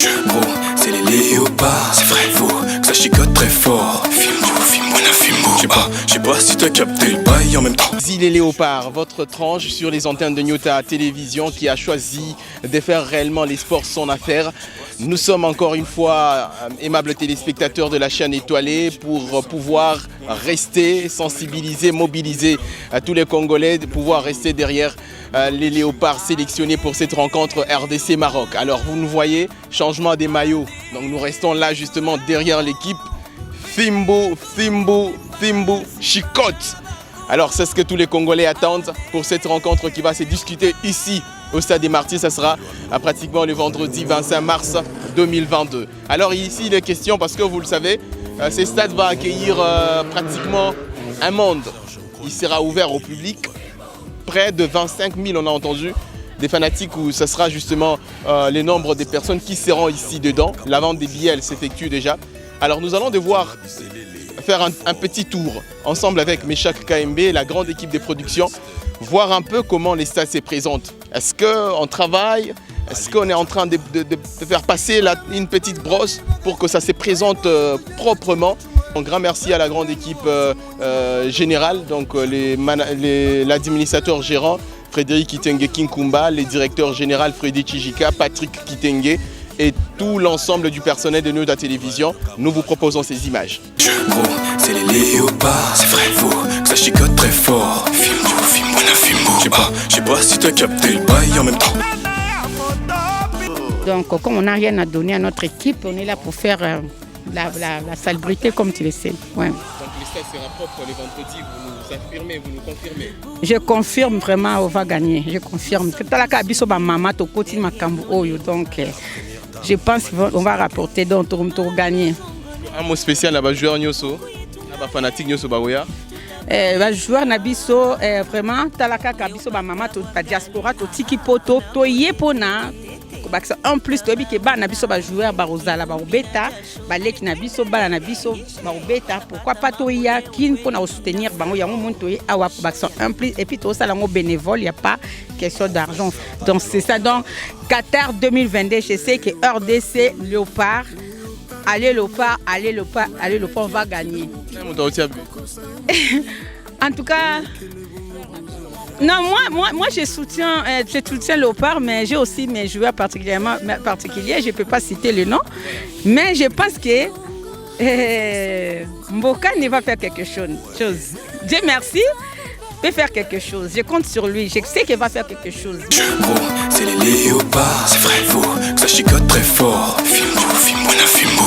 Gros, c'est les léopards, c'est vrai, faut que ça chicote très fort. Je sais pas si t'as capté le bail en même temps. Les léopards, votre tranche sur les antennes de Nyota Télévision qui a choisi de faire réellement les sports son affaire. Nous sommes encore une fois aimables téléspectateurs de la chaîne étoilée pour pouvoir rester sensibilisés, mobiliser tous les Congolais, de pouvoir rester derrière les léopards sélectionnés pour cette rencontre RDC-Maroc. Alors vous nous voyez, changement des maillots. Donc nous restons là justement derrière l'équipe. Fimbo, chicote. Alors c'est ce que tous les Congolais attendent pour cette rencontre qui va se discuter ici au Stade des Martyrs. Ça sera pratiquement le vendredi 25 mars 2022. Alors ici il est question, parce que vous le savez, ce stade va accueillir pratiquement un monde. Il sera ouvert au public. Près de 25 000, on a entendu, des fanatiques où ce sera justement les nombres des personnes qui seront ici dedans. La vente des billets, elle s'effectue déjà. Alors nous allons devoir faire un petit tour ensemble avec Meshak KMB, la grande équipe de production, voir un peu comment les stades se présentent. Est-ce qu'on travaille? Est-ce qu'on est en train de faire passer une petite brosse pour que ça se présente proprement? Un grand merci à la grande équipe générale, donc l'administrateur gérant Frédéric Kitenge Kinkumba, les directeurs généraux Freddy Chijika, Patrick Kitenge et tout l'ensemble du personnel de Nyota Télévision. Nous vous proposons ces images. Gros, c'est les léopards, c'est vrai, faut que ça chicote très fort. Je sais pas si t'as capté le bail en même temps. Donc, comme on n'a rien à donner à notre équipe, on est là pour faire la salubrité, comme tu le sais. Ouais. Donc le stade sera propre le vendredi, vous nous affirmez, vous nous confirmez? Je confirme vraiment, on va gagner. Je confirme. Donc, je pense qu'on va rapporter, donc on va gagner. Un mot spécial à joueur Nyoso, à fanatique Nyoso Baoya. Joueur Nabiso, vraiment, talaka kabiso ba mama to diaspora to tiki poto to yepona. En plus, tu as dit que Nabiso va jouer ba Rosala ba Obeta, ba leki Nabiso ba Nabiso ba Obeta. Pourquoi pas toi ya qui pour nous soutenir bango ya mon toy awa en plus et puis tout ça là bénévole, il y a pas question d'argent. Donc c'est ça. Donc Qatar 2022, je sais que RDC Léopard, allez Léopard, on va gagner. En tout cas, non, moi je soutiens Léopard, mais j'ai aussi mes joueurs particuliers. Je ne peux pas citer le nom, mais je pense que Mboka ne va faire quelque chose. Dieu merci, peut faire quelque chose. Je compte sur lui, je sais qu'il va faire quelque chose. Gros, c'est les léopards, c'est vrai, faut que ça chicote très fort.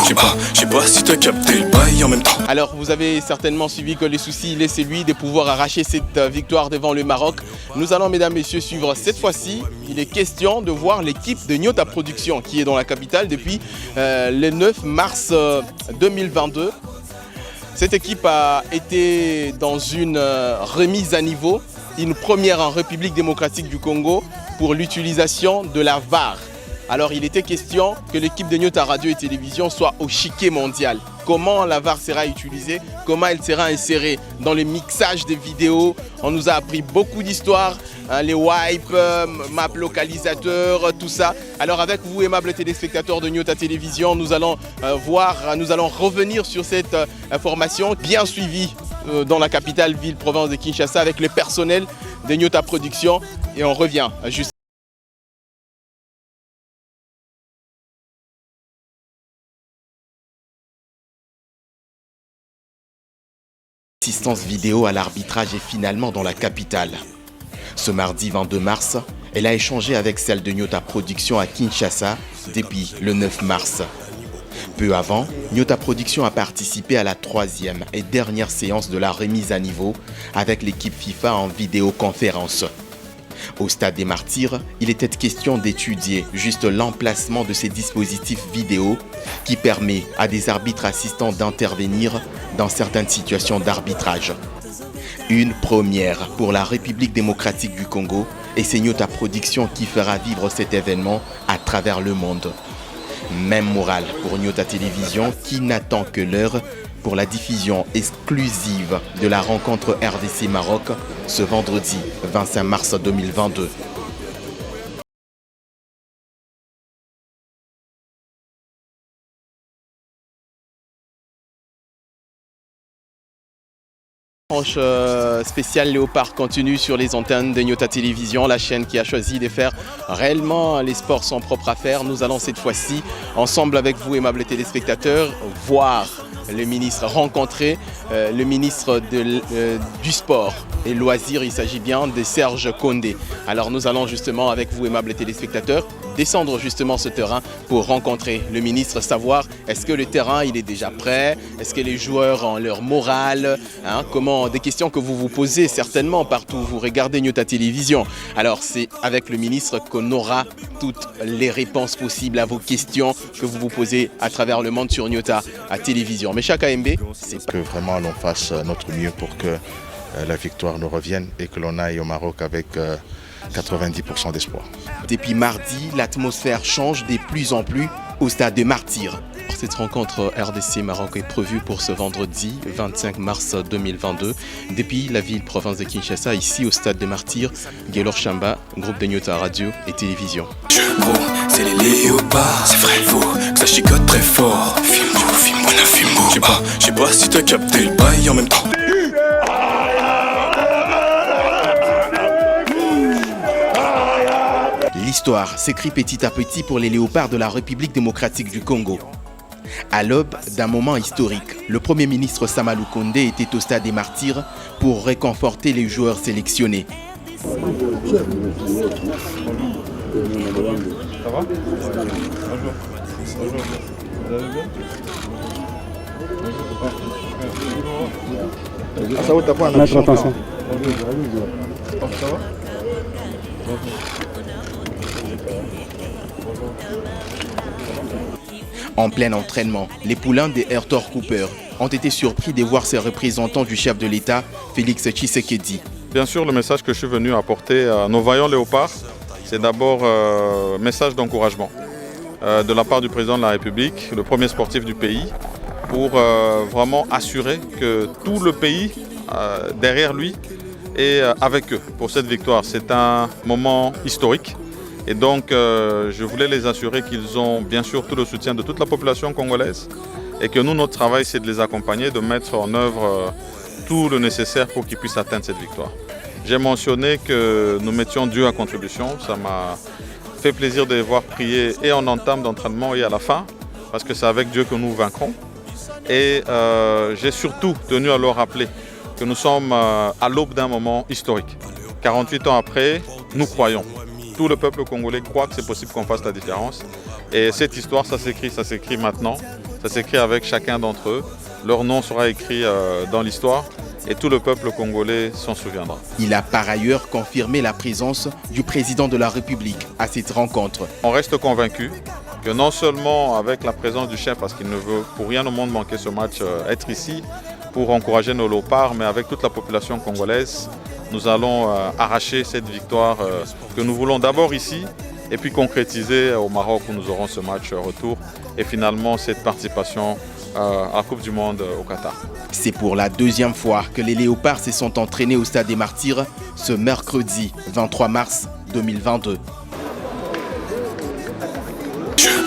Je sais pas si t'as capté le bail en même temps. Alors vous avez certainement suivi que le souci il est celui de pouvoir arracher cette victoire devant le Maroc. Nous allons mesdames et messieurs suivre cette fois-ci. Il est question de voir l'équipe de Nyota Production qui est dans la capitale depuis le 9 mars 2022. Cette équipe a été dans une remise à niveau, une première en République démocratique du Congo pour l'utilisation de la VAR. Alors il était question que l'équipe de Nyota Radio et Télévision soit au chiquet mondial. Comment la VAR sera utilisée, comment elle sera insérée dans le mixage des vidéos. On nous a appris beaucoup d'histoires, hein, les wipes, map localisateur, tout ça. Alors avec vous, aimables téléspectateurs de Nyota Télévision, nous allons revenir sur cette information bien suivie dans la capitale ville province de Kinshasa avec le personnel de Nyota Production. Et on revient juste. L'assistance vidéo à l'arbitrage est finalement dans la capitale. Ce mardi 22 mars, elle a échangé avec celle de Nyota Production à Kinshasa depuis le 9 mars. Peu avant, Nyota Production a participé à la troisième et dernière séance de la remise à niveau avec l'équipe FIFA en vidéoconférence. Au Stade des Martyrs, il était question d'étudier juste l'emplacement de ces dispositifs vidéo qui permet à des arbitres assistants d'intervenir dans certaines situations d'arbitrage. Une première pour la République démocratique du Congo et c'est Nyota Production qui fera vivre cet événement à travers le monde. Même morale pour Nyota Télévision qui n'attend que l'heure pour la diffusion exclusive de la rencontre RDC Maroc ce vendredi 25 mars 2022. Tranche spéciale Léopard continue sur les antennes de Nyota Télévision, la chaîne qui a choisi de faire réellement les sports sans propre affaire. Nous allons cette fois-ci, ensemble avec vous, aimables téléspectateurs, voir le ministre, rencontrer le ministre du sport et loisirs. Il s'agit bien de Serge Condé. Alors nous allons justement avec vous, aimables téléspectateurs, descendre justement ce terrain pour rencontrer le ministre, savoir est-ce que le terrain il est déjà prêt, est-ce que les joueurs ont leur morale, comment, des questions que vous vous posez certainement partout où vous regardez Nyota Télévision. Alors c'est avec le ministre qu'on aura toutes les réponses possibles à vos questions que vous vous posez à travers le monde sur Nyota Télévision. Mais chaque AMB, c'est que vraiment l'on fasse notre mieux pour que la victoire nous revienne et que l'on aille au Maroc avec 90% d'espoir. Depuis mardi, l'atmosphère change de plus en plus au stade de Martyrs. Cette rencontre RDC-Maroc est prévue pour ce vendredi 25 mars 2022 depuis la ville-province de Kinshasa, ici au stade de Martyrs. Gaylor Chamba, groupe de Nyota Radio et Télévision. Gros, c'est les léopards, c'est vrai, faut que ça chicote très fort. Filme-moi, je sais pas si t'as capté le bail en même temps. L'histoire s'écrit petit à petit pour les léopards de la République démocratique du Congo. À l'aube d'un moment historique, le Premier ministre Samalou Condé était au stade des Martyrs pour réconforter les joueurs sélectionnés. Mettre attention. En plein entraînement, les poulains des Airtor Cooper ont été surpris de voir ces représentants du chef de l'État, Félix Tshisekedi. Bien sûr, le message que je suis venu apporter à nos vaillants léopards, c'est d'abord un message d'encouragement de la part du président de la République, le premier sportif du pays, pour vraiment assurer que tout le pays, derrière lui, est avec eux pour cette victoire. C'est un moment historique. Et donc, je voulais les assurer qu'ils ont bien sûr tout le soutien de toute la population congolaise et que nous, notre travail, c'est de les accompagner, de mettre en œuvre tout le nécessaire pour qu'ils puissent atteindre cette victoire. J'ai mentionné que nous mettions Dieu à contribution. Ça m'a fait plaisir de les voir prier et en entame d'entraînement et à la fin, parce que c'est avec Dieu que nous vaincrons. Et j'ai surtout tenu à leur rappeler que nous sommes à l'aube d'un moment historique. 48 ans après, nous croyons. Tout le peuple congolais croit que c'est possible qu'on fasse la différence. Et cette histoire, ça s'écrit maintenant. Ça s'écrit avec chacun d'entre eux. Leur nom sera écrit dans l'histoire et tout le peuple congolais s'en souviendra. Il a par ailleurs confirmé la présence du président de la République à cette rencontre. On reste convaincu que non seulement avec la présence du chef, parce qu'il ne veut pour rien au monde manquer ce match, être ici pour encourager nos léopards, mais avec toute la population congolaise, nous allons arracher cette victoire que nous voulons d'abord ici et puis concrétiser au Maroc où nous aurons ce match retour et finalement cette participation à la Coupe du Monde au Qatar. C'est pour la deuxième fois que les léopards se sont entraînés au stade des Martyrs ce mercredi 23 mars 2022.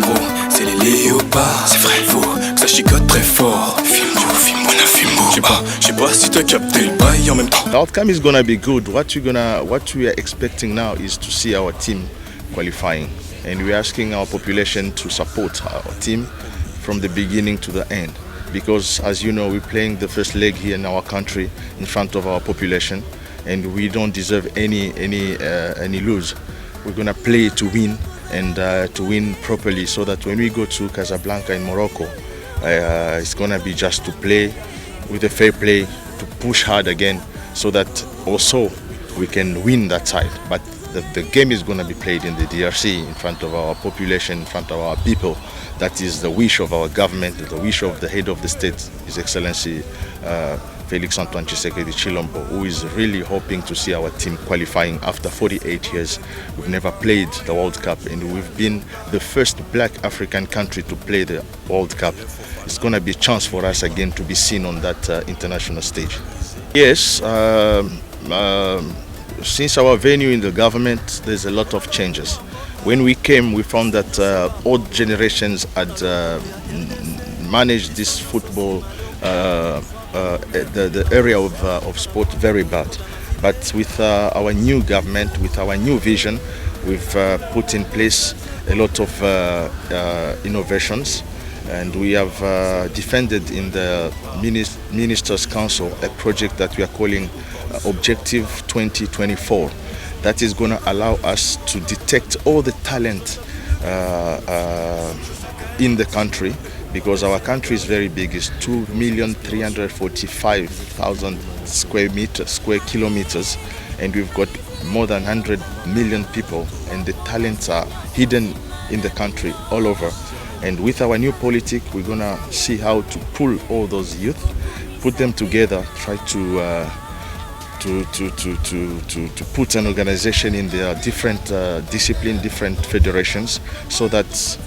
Gros, c'est les léopards, c'est vrai, faut que ça chicote très fort. Filme-moi, je sais pas si t'as capté le bail en même temps. The outcome is gonna be good. What we are expecting now is to see our team qualifying, and we're asking our population to support our team from the beginning to the end. Because, as you know, we're playing the first leg here in our country in front of our population, and we don't deserve any lose. We're gonna play to win and to win properly, so that when we go to Casablanca in Morocco, it's gonna be just to play with a fair play, to push hard again, so that also we can win that side. But the game is going to be played in the DRC in front of our population, in front of our people. That is the wish of our government, the wish of the head of the state, His Excellency Félix Antoine Tshisekedi Tshilombo, who is really hoping to see our team qualifying after 48 years. We've never played the World Cup, and we've been the first black African country to play the World Cup. It's going to be a chance for us again to be seen on that international stage. Yes, since our venue in the government, there's a lot of changes. When we came, we found that old generations had managed this football the area of sport very bad. But with our new government, with our new vision, we've put in place a lot of innovations, and we have defended in the Ministers' Council a project that we are calling Objective 2024. That is going to allow us to detect all the talent in the country, because our country is very big. It's 2,345,000 square kilometers, and we've got more than 100 million people, and the talents are hidden in the country all over. And with our new politic, we're gonna see how to pull all those youth, put them together, try to put an organization in their different discipline, different federations, so that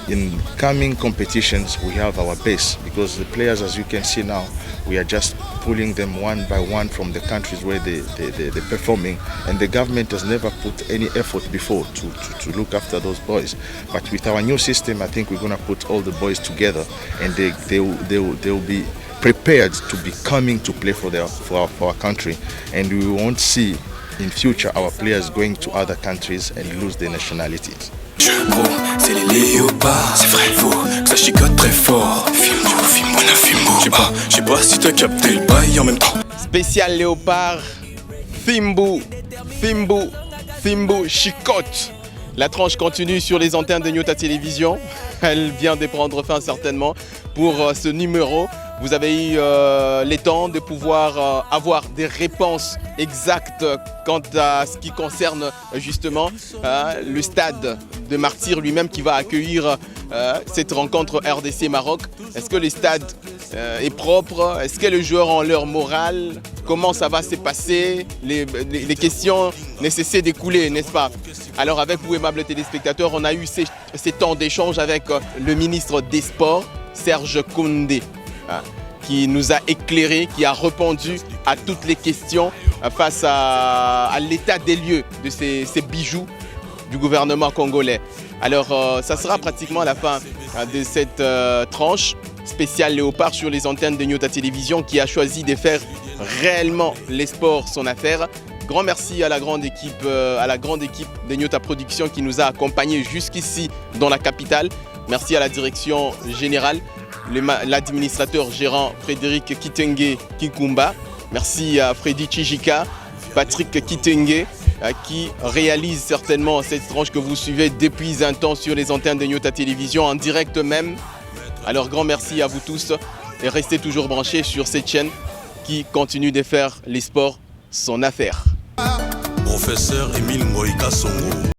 in coming competitions we have our base. Because the players, as you can see now, we are just pulling them one by one from the countries where they're performing, and the government has never put any effort before to look after those boys. But with our new system, I think we're going to put all the boys together, and they will be prepared to be coming to play for our country, and we won't see in future our players going to other countries and lose their nationalities. Gros, c'est les léopards, c'est vrai, faut que ça chicote très fort. Film, on a film beau. Je sais pas si t'as capté le bail en même temps. Spécial léopard, Fimbo, chicote. La tranche continue sur les antennes de Nyota Télévision. Elle vient de prendre fin certainement pour ce numéro. Vous avez eu les temps de pouvoir avoir des réponses exactes quant à ce qui concerne justement le stade de Martyrs lui-même qui va accueillir cette rencontre RDC-Maroc. Est-ce que le stade est propre? Est-ce que les joueurs ont leur morale? Comment ça va se passer? Les questions ne cessent d'écouler, n'est-ce pas? Alors avec vous, aimables téléspectateurs, on a eu ces temps d'échange avec le ministre des Sports, Serge Koundé, qui nous a éclairé, qui a répondu à toutes les questions face à l'état des lieux de ces bijoux du gouvernement congolais. Alors ça sera pratiquement la fin de cette tranche spéciale Léopard sur les antennes de Nyota Télévision, qui a choisi de faire réellement les sports son affaire. Grand merci à la grande équipe de Nyota Production qui nous a accompagnés jusqu'ici dans la capitale. Merci à la direction générale, l'administrateur gérant Frédéric Kitenge Kikumba. Merci à Freddy Chijika, Patrick Kitenge, qui réalise certainement cette tranche que vous suivez depuis un temps sur les antennes de Nyota Télévision, en direct même. Alors grand merci à vous tous et restez toujours branchés sur cette chaîne qui continue de faire les sports son affaire. Professeur Émile Moïka Songo.